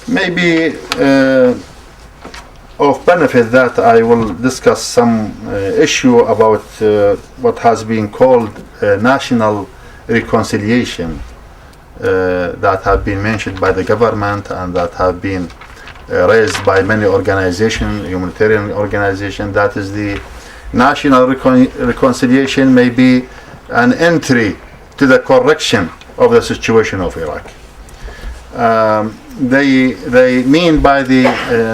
maybe of benefit that I will discuss some issue about what has been called national reconciliation that have been mentioned by the government and that have been raised by many organizations, humanitarian organizations. That is, the national reconciliation may be an entry to the correction of the situation of Iraq. They mean by the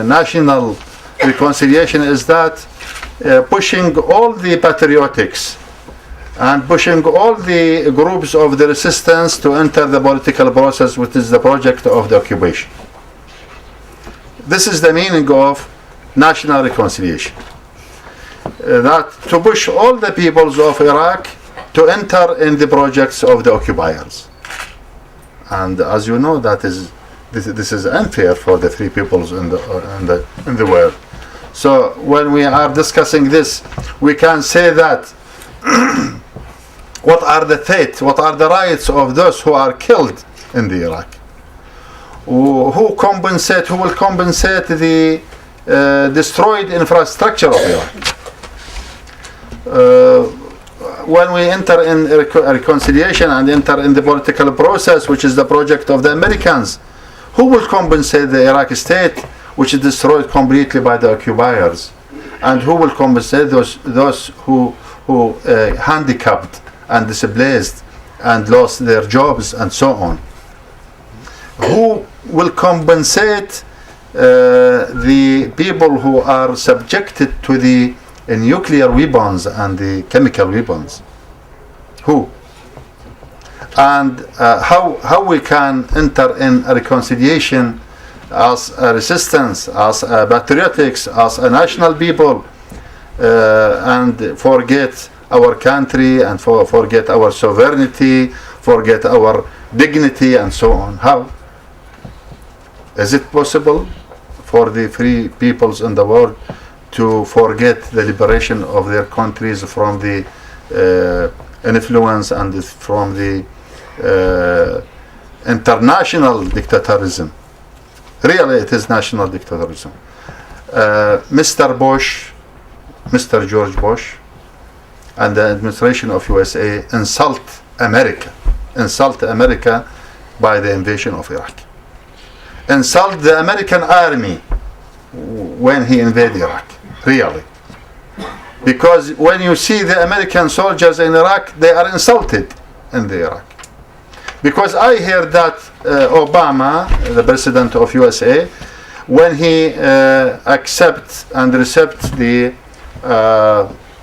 national reconciliation is that pushing all the patriotics and pushing all the groups of the resistance to enter the political process, which is the project of the occupation. This is the meaning of national reconciliation. That to push all the peoples of Iraq to enter in the projects of the occupiers. And as you know, this is unfair for the three peoples in the world. So when we are discussing this, we can say that what are the fate, what are the rights of those who are killed in the Iraq? Who will compensate the destroyed infrastructure of Iraq? When we enter in reconciliation and enter in the political process, which is the project of the Americans, who will compensate the Iraqi state, which is destroyed completely by the occupiers? And who will compensate those who handicapped and displaced and lost their jobs and so on? Who will compensate the people who are subjected to the nuclear weapons and the chemical weapons? Who? And how we can enter in a reconciliation as a resistance, as a patriotics, as a national people, and forget our country and forget our sovereignty, forget our dignity and so on? How? Is it possible for the free peoples in the world to forget the liberation of their countries from the influence and from the international dictatorism? Really, it is national dictatorism. Mr. George Bush, and the administration of USA insult America by the invasion of Iraq. Insult the American army when he invaded Iraq, really. Because when you see the American soldiers in Iraq, they are insulted in the Iraq. Because I heard that Obama, the president of USA, when he accepts and receives the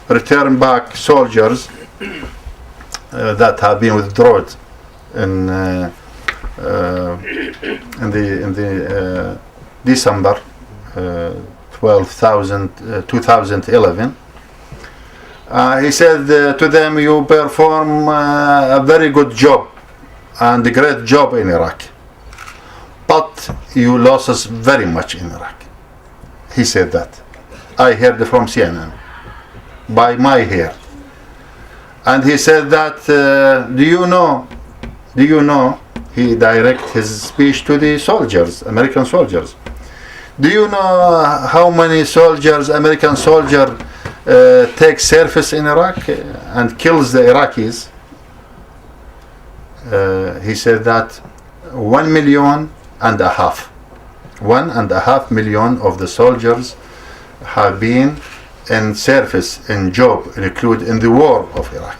return back soldiers that have been withdrawn in the December 2011, he said to them, "You perform a very good job and a great job in Iraq, but you lost us very much in Iraq." He said that. I heard it from CNN, by my ear. And he said that, do you know, he direct his speech to the soldiers, American soldiers. Do you know how many soldiers, American soldiers, take service in Iraq and kills the Iraqis? He said that 1.5 million. 1.5 million of the soldiers have been in service, in job, included in the war of Iraq,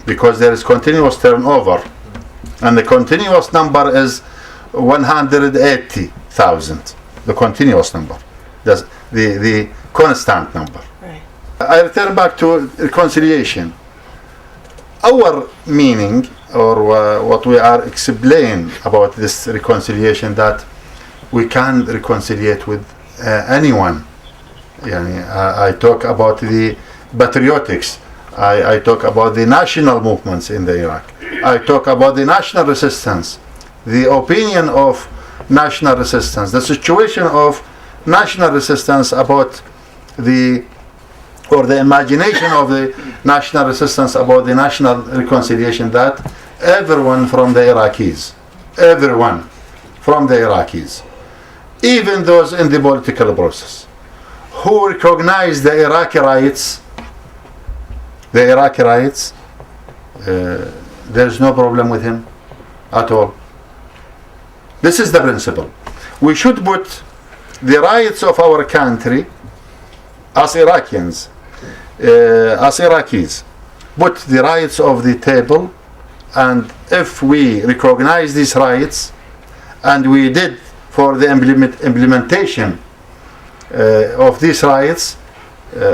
because there is continuous turnover, and the continuous number is 180,000. The continuous number, that's the constant number. Right. I return back to reconciliation. Our meaning, or what we are explaining about this reconciliation, that we can reconciliate with anyone. I talk about the patriotics. I talk about the national movements in the Iraq. I talk about the national resistance, the opinion of national resistance, the situation of national resistance about the imagination of the national resistance about the national reconciliation, that everyone from the Iraqis even those in the political process, who recognize the Iraqi rights, there's no problem with him at all. This is the principle. We should put the rights of our country as Iraqis, put the rights of the table, and if we recognize these rights, and we did for the implementation of these rights,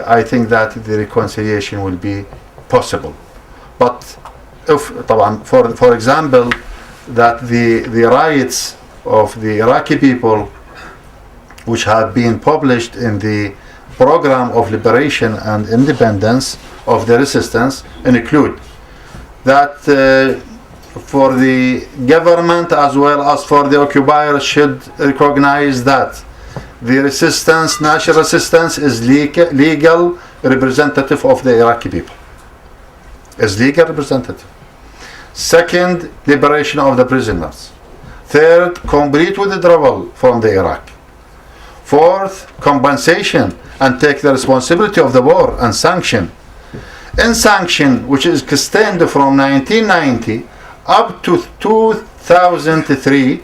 I think that the reconciliation will be possible. But if, for example, that the rights of the Iraqi people, which have been published in the Program of Liberation and Independence of the Resistance, include that for the government as well as for the occupier should recognize that the resistance, national resistance, is legal representative of the Iraqi people. Is legal representative. Second, liberation of the prisoners. Third, complete withdrawal from the Iraq. Fourth, compensation and take the responsibility of the war and sanction. In sanction, which is extended from 1990 up to 2003,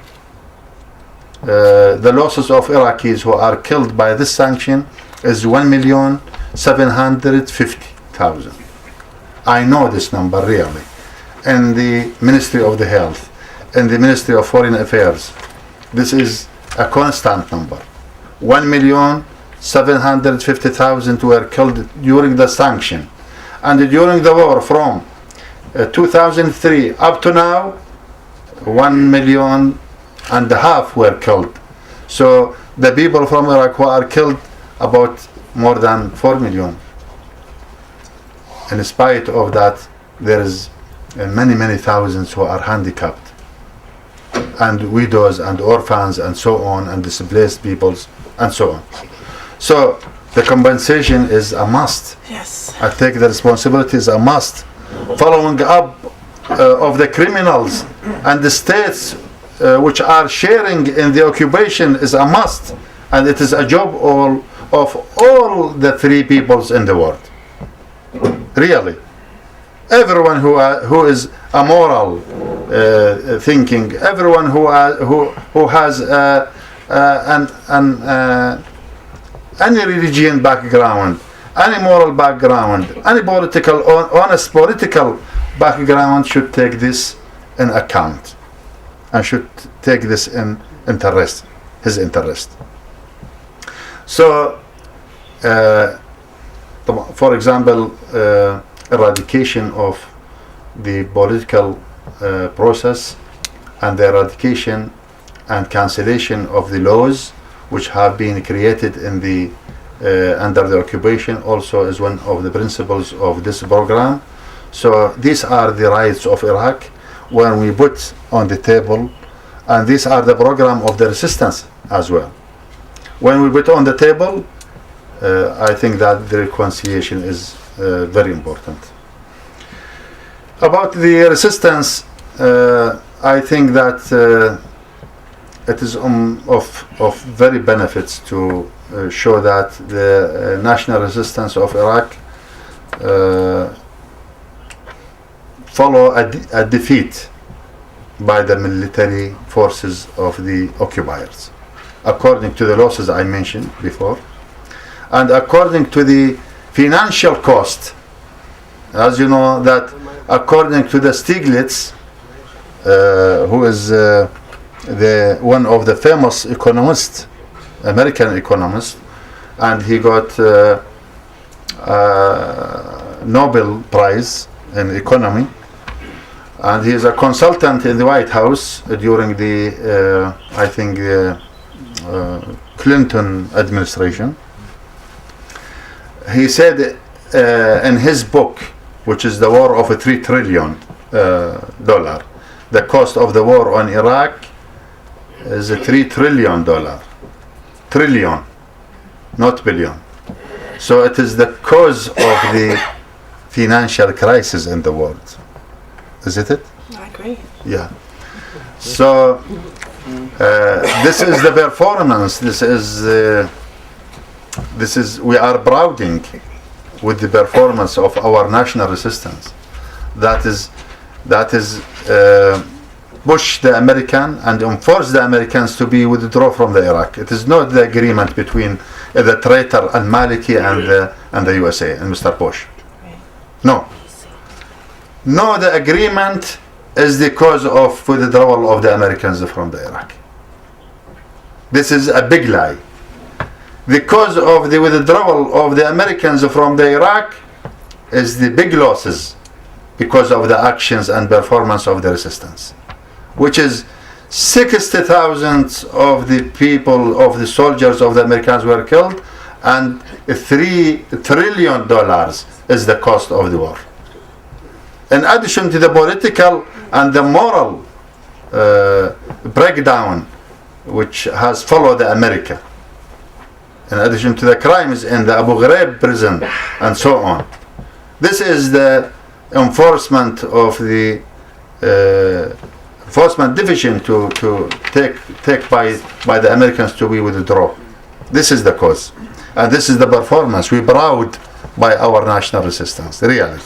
the losses of Iraqis who are killed by this sanction is 1,750,000. I know this number really. In the Ministry of the Health, in the Ministry of Foreign Affairs, this is a constant number. 1,750,000 were killed during the sanction. And during the war from 2003 up to now, 1.5 million were killed. So the people from Iraq who are killed, about more than 4 million. In spite of that, there is many thousands who are handicapped, and widows and orphans and so on, and displaced peoples and so on. So the compensation is a must. Yes. I take the responsibility is a must. Following up of the criminals and the states which are sharing in the occupation is a must, and it is a job of all the three peoples in the world. Really, everyone who is a moral thinking, everyone who has any religion background, any moral background, any political honest political background should take this in account and should take this in interest, his interest. So, for example, eradication of the political process and the eradication and cancellation of the laws which have been created in the under the occupation also is one of the principles of this program. So these are the rights of Iraq when we put on the table, and these are the program of the resistance as well. When we put on the table, I think that the reconciliation is very important. About the resistance, I think that it is of very benefits to show that the national resistance of Iraq follow a defeat by the military forces of the occupiers, according to the losses I mentioned before, and according to the financial cost. As you know, that according to the Stiglitz, who is the one of the famous economists, American economist, and he got Nobel Prize in economy, and he is a consultant in the White House during the I think Clinton administration. He said in his book, which is The War of $3 trillion, the cost of the war on Iraq is $3 trillion. Trillion, not billion. So it is the cause of the financial crisis in the world. Is it? I agree. Yeah. So This is the performance. This is we are prouding with the performance of our national resistance. That is push the American and enforce the Americans to be withdraw from the Iraq. It is not the agreement between the traitor Al-Maliki and the USA and Mr. Bush. No, the agreement is the cause of withdrawal of the Americans from the Iraq. This is a big lie. The cause of the withdrawal of the Americans from the Iraq is the big losses because of the actions and performance of the resistance, which is 60,000 of the people, of the soldiers of the Americans were killed, and $3 trillion is the cost of the war. In addition to the political and the moral breakdown which has followed America, in addition to the crimes in the Abu Ghraib prison and so on. This is the enforcement of the enforcement division to take by the Americans to be withdraw. This is the cause, and this is the performance. We proud by our national resistance, really.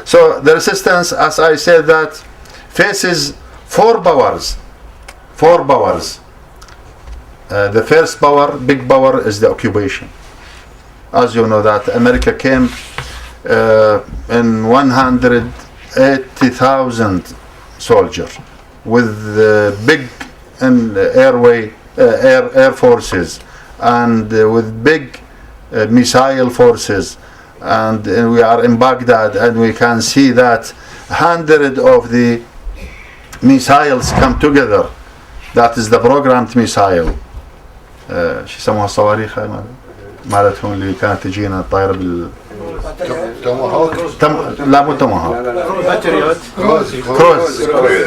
So the resistance, as I said, that faces four powers. The first power, big power, is the occupation. As you know, that America came in 180,000 soldiers with big air forces and with big missile forces, and we are in Baghdad, and we can see that 100 of the missiles come together. That is the programmed missile. شو يسموها الصواريخ مالتهم اللي كانت تجينا الطائرة بال لا مو توماهوك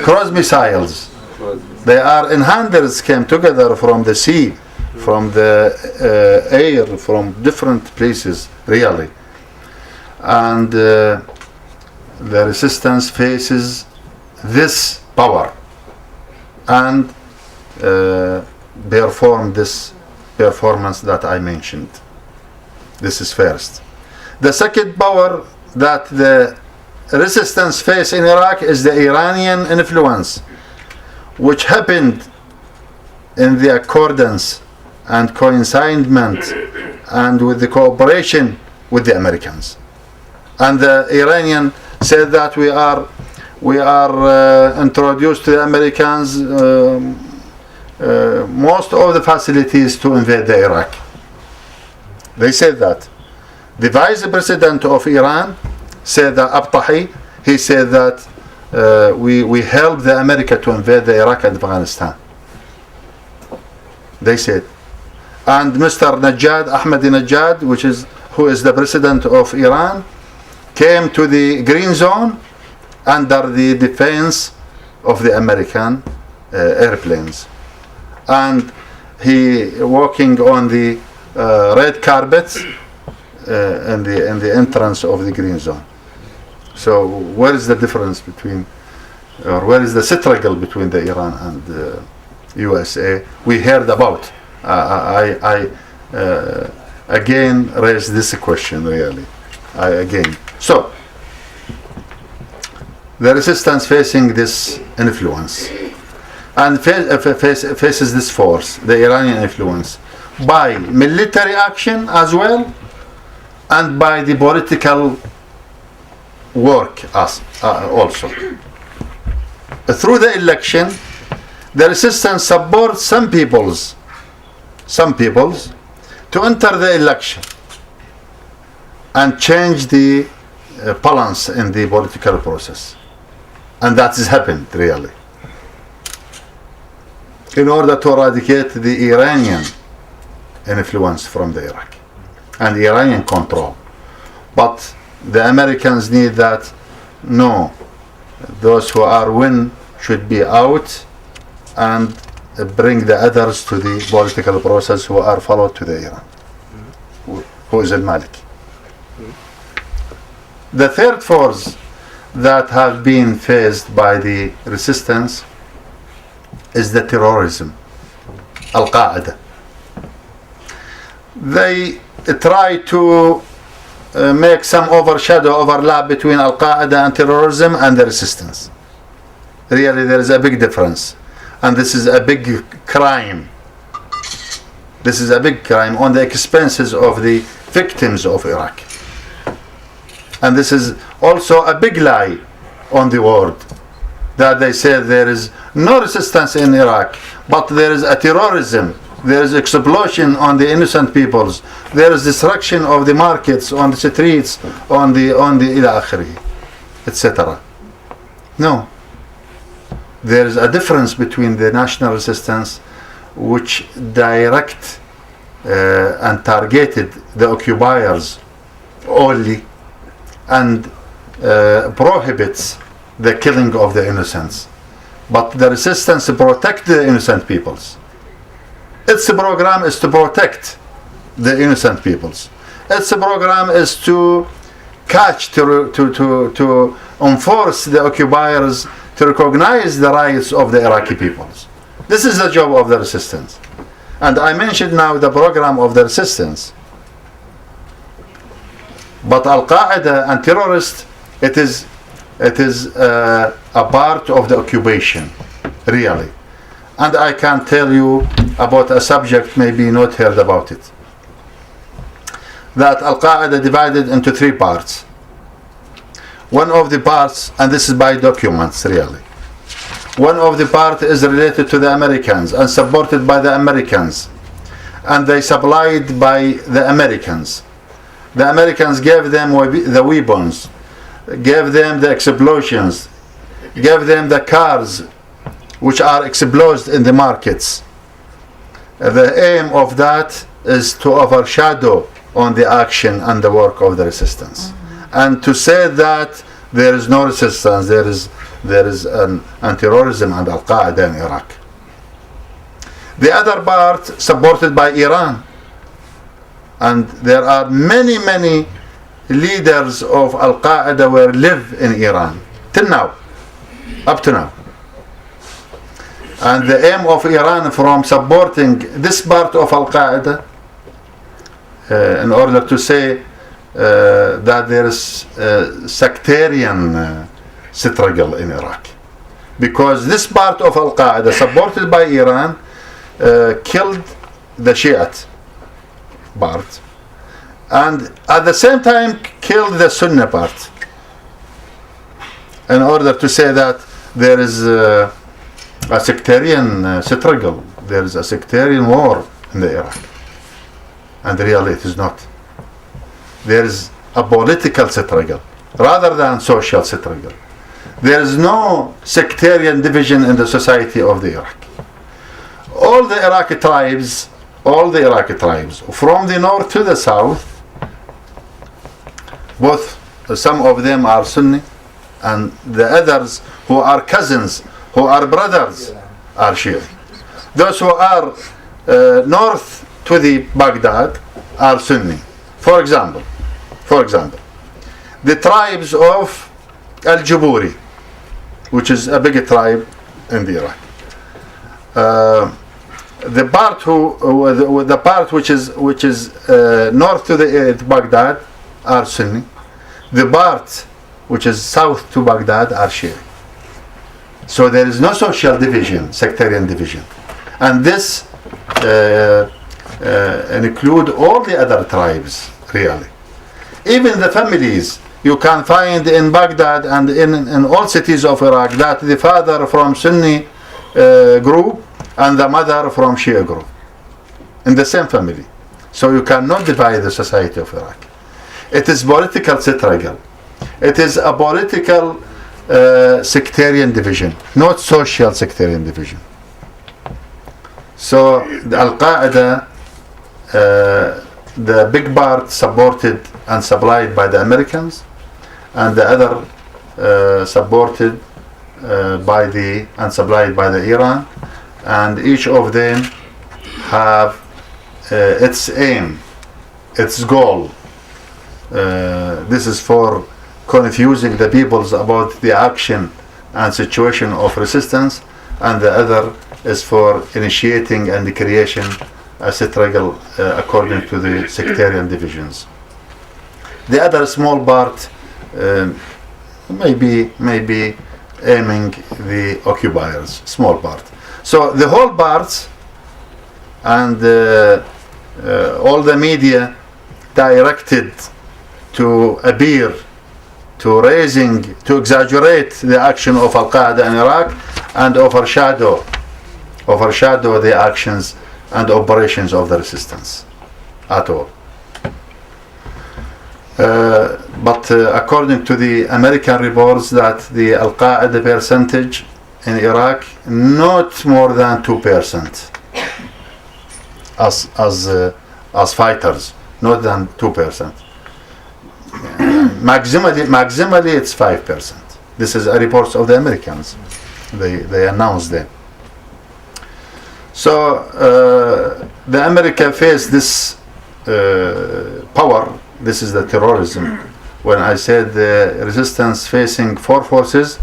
cruise missiles. They are in hundreds, came together from the sea, from the air, from different places, really. And the resistance faces this power and perform this performance that I mentioned. This is first. The second power that the resistance face in Iraq is the Iranian influence, which happened in the accordance and coincidement and with the cooperation with the Americans. And the Iranian said that we are introduced to the Americans most of the facilities to invade the Iraq. They said that. The vice president of Iran said that, Abtahi, he said that we helped the America to invade the Iraq and Afghanistan. They said. And Mr. Ahmadinejad, who is the president of Iran, came to the green zone under the defense of the American airplanes. And he walking on the red carpets in the entrance of the green zone. So where is the difference between, or where is the struggle between the Iran and the USA? We heard about. I again raise this question, really. So the resistance facing this influence and faces this force, the Iranian influence, by military action as well, and by the political work also. Through the election, the resistance supports some peoples to enter the election and change the balance in the political process. And that has happened, really. In order to eradicate the Iranian influence from the Iraq and the Iranian control. But the Americans need that, no, those who are win should be out and bring the others to the political process who are followed to the Iran, who is Al-Maliki. The third force that have been faced by the resistance is the terrorism. Al-Qaeda. They try to make some overlap between Al-Qaeda and terrorism and the resistance. Really, there is a big difference, and this is a big crime. This is a big crime on the expenses of the victims of Iraq. And this is also a big lie on the world, that they say there is no resistance in Iraq, but there is a terrorism, there is explosion on the innocent peoples, there is destruction of the markets, on the streets, on the ila akhiri, etc. No. There is a difference between the national resistance, which direct and targeted the occupiers only, and prohibits the killing of the innocents. But the resistance protects the innocent peoples. Its program is to protect the innocent peoples. Its program is to catch, to enforce the occupiers, to recognize the rights of the Iraqi peoples. This is the job of the resistance. And I mentioned now the program of the resistance. But Al-Qaeda and terrorists, it is a part of the occupation, really. And I can tell you about a subject maybe not heard about it. That Al-Qaeda divided into 3 parts. One of the parts, and this is by documents really, one of the parts is related to the Americans and supported by the Americans, and they supplied by the Americans. The Americans gave them the weapons, gave them the explosions, gave them the cars which are exploded in the markets. The aim of that is to overshadow on the action and the work of the resistance, and to say that there is no resistance, there is an terrorism and Al-Qaeda in Iraq. The other part supported by Iran, and there are many leaders of Al-Qaeda who live in Iran till now, up to now. And the aim of Iran from supporting this part of Al-Qaeda in order to say that there is sectarian struggle in Iraq, because this part of Al-Qaeda supported by Iran killed the Shiite part, and at the same time killed the Sunni part, in order to say that there is a sectarian struggle, there is a sectarian war in the Iraq. And really it is not. There is a political struggle rather than social struggle. There is no sectarian division in the society of the Iraq. All the Iraqi tribes, from the north to the south, both, some of them are Sunni, and the others who are cousins, who are brothers, are Shia. Those who are north to the Baghdad are Sunni. For example, the tribes of Al-Juburi, which is a big tribe in the Iraq. The part which is north to the Baghdad are Sunni. The part which is south to Baghdad are Shia. So there is no social division, sectarian division, and this include all the other tribes really. Even the families you can find in Baghdad and in all cities of Iraq, that the father from Sunni group and the mother from Shia group in the same family. So you cannot divide the society of Iraq. It is political struggle. It is a political sectarian division, not social sectarian division. So the Al-Qaeda, the big part supported and supplied by the Americans, and the other supported and supplied by the Iran, and each of them have its aim, its goal. This is for confusing the peoples about the action and situation of resistance, and the other is for initiating and the creation a struggle according to the sectarian divisions. The other small part maybe aiming the occupiers, small part. So the whole parts and all the media directed to appear, to exaggerate the action of Al-Qaeda in Iraq and overshadow the actions and operations of the resistance at all. But according to the American reports, that the Al-Qaeda percentage in Iraq not more than 2% as fighters, not than 2%. Maximally it's 5%. This is a report of the Americans. They announced that. So the America faced this power. This is the terrorism. When I said the resistance facing four forces,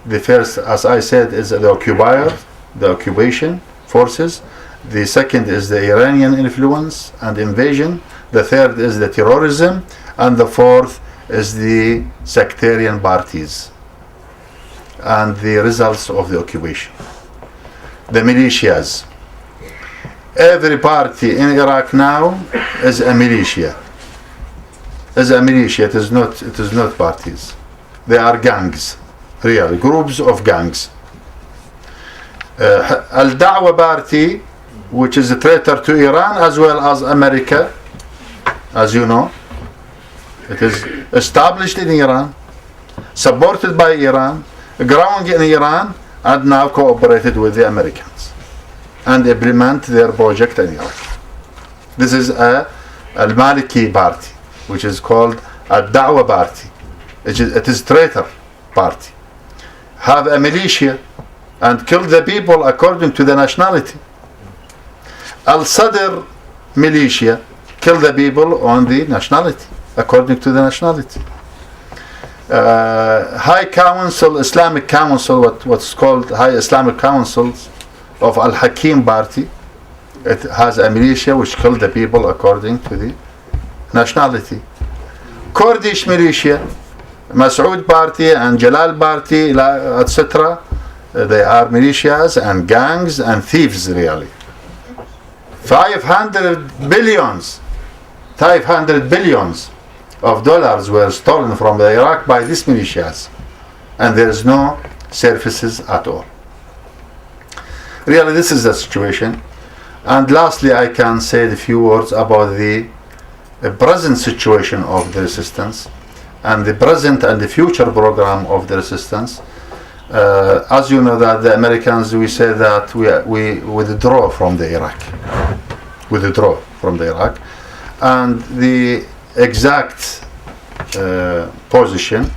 the first, as I said, is the occupation forces. The second is the Iranian influence and invasion. The third is the terrorism. And the fourth is the sectarian parties and the results of the occupation. The militias. Every party in Iraq now is a militia. It is not parties. They are gangs, real groups of gangs. Al-Da'wa party, which is a traitor to Iran as well as America, as you know. It is established in Iran, supported by Iran, growing in Iran, and now cooperated with the Americans and implement their project in Iraq. This is a Al-Maliki party, which is called a Da'wa party. It is traitor party. Have a militia and kill the people according to the nationality. Al-Sadr militia kill the people on the nationality, according to the nationality. High Council, Islamic Council, what's called High Islamic Councils of Al-Hakim party, it has a militia which killed the people according to the nationality. Kurdish militia, Masoud party and Jalal party, etc. They are militias and gangs and thieves, really. 500 billions of dollars were stolen from Iraq by these militias, and there is no services at all. Really, this is the situation. And lastly, I can say a few words about the present situation of the resistance and the present and the future program of the resistance. As you know, that the Americans, we say that we withdraw from the Iraq. And the exact position,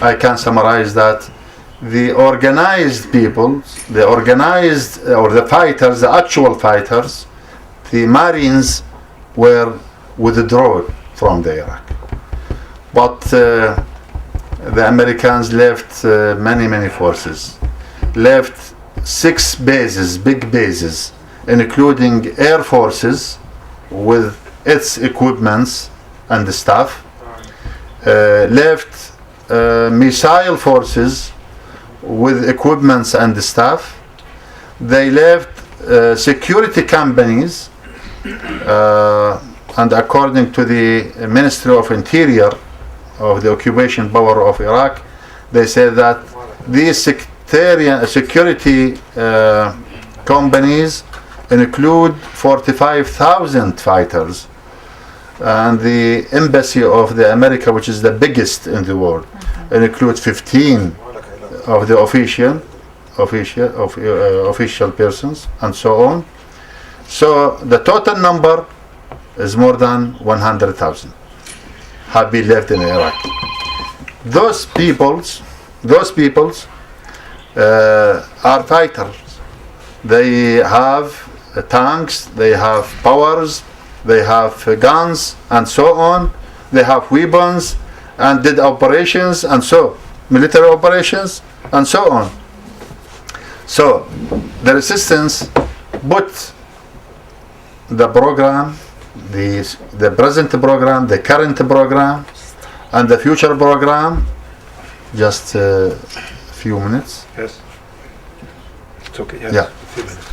I can summarize that the organized people, the organized or the fighters, the actual fighters, the Marines were withdrawn from the Iraq. But the Americans left many forces, left 6 bases, big bases, including air forces with its equipments and the staff, left missile forces with equipments and the staff. They left security companies, and according to the Ministry of Interior of the occupation power of Iraq, they said that these security companies include 45,000 fighters, and the embassy of the America, which is the biggest in the world, includes 15 of the official persons, and so on. So the total number is more than 100,000 have been left in Iraq. Those peoples are fighters. They have tanks, they have powers, they have guns, and so on. They have weapons and did operations, and so military operations, and so on. So the resistance put the program, the present program, the current program, and the future program. Just a few minutes. Yes. It's okay. Yes. Yeah. A few minutes.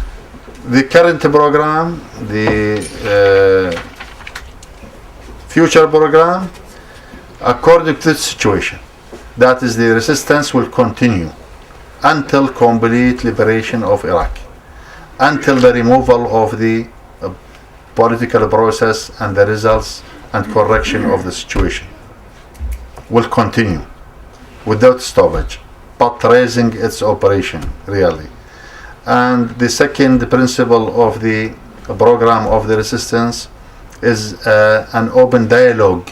The current program, the future program, according to the situation. That is, the resistance will continue until complete liberation of Iraq, until the removal of the political process and the results and correction of the situation will continue without stoppage, but raising its operation really. And the second principle of the program of the resistance is an open dialogue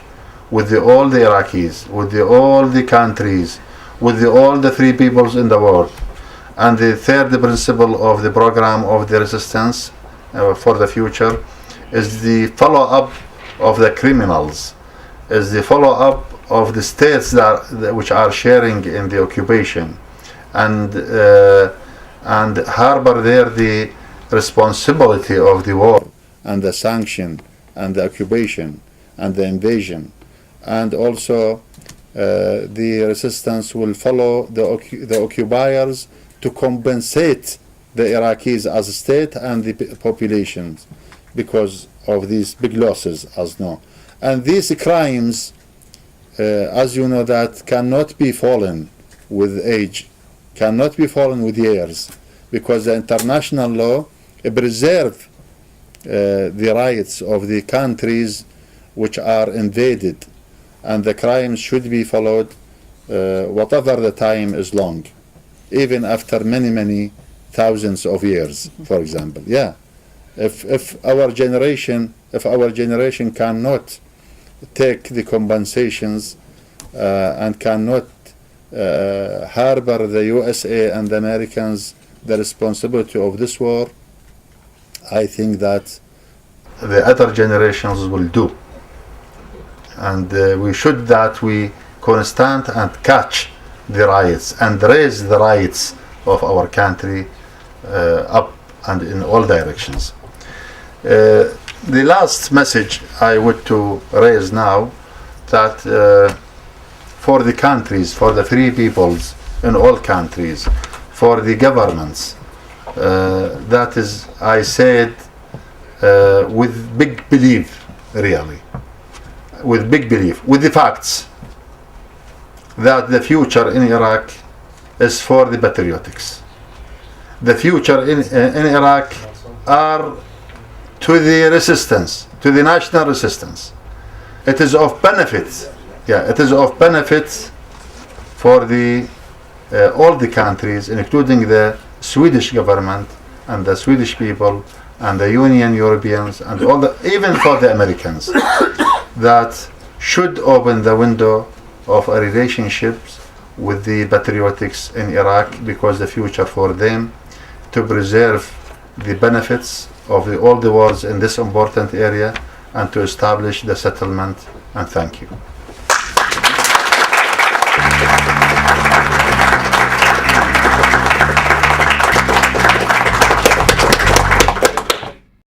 with all the Iraqis, with all the countries, with all the free peoples in the world. And the third principle of the program of the resistance for the future is the follow-up of the criminals, is the follow-up of the states which are sharing in the occupation, and harbor there the responsibility of the war and the sanction and the occupation and the invasion. And also the resistance will follow the occupiers to compensate the Iraqis as a state and the populations because of these big losses, as know. And these crimes, as you know, that cannot be fallen with age, cannot be fallen with years, because the international law preserves the rights of the countries which are invaded, and the crimes should be followed whatever the time is long, even after many thousands of years, for example. Yeah, if our generation cannot take the compensations and cannot harbor the USA and the Americans the responsibility of this war, I think that the other generations will do. And we should we constant and catch the rights and raise the rights of our country up and in all directions. The last message I would to raise now, that for the countries, for the free peoples in all countries, for the governments, that is, I said, with big belief, really, with big belief, with the facts, that the future in Iraq is for the patriotics. The future in Iraq are to the resistance, to the national resistance. It is of benefit, it is of benefit for the all the countries, including the Swedish government and the Swedish people and the Union Europeans and all even for the Americans, that should open the window of a relationships with the patriotics in Iraq, because the future for them to preserve the benefits of all the wars in this important area and to establish the settlement. And thank you.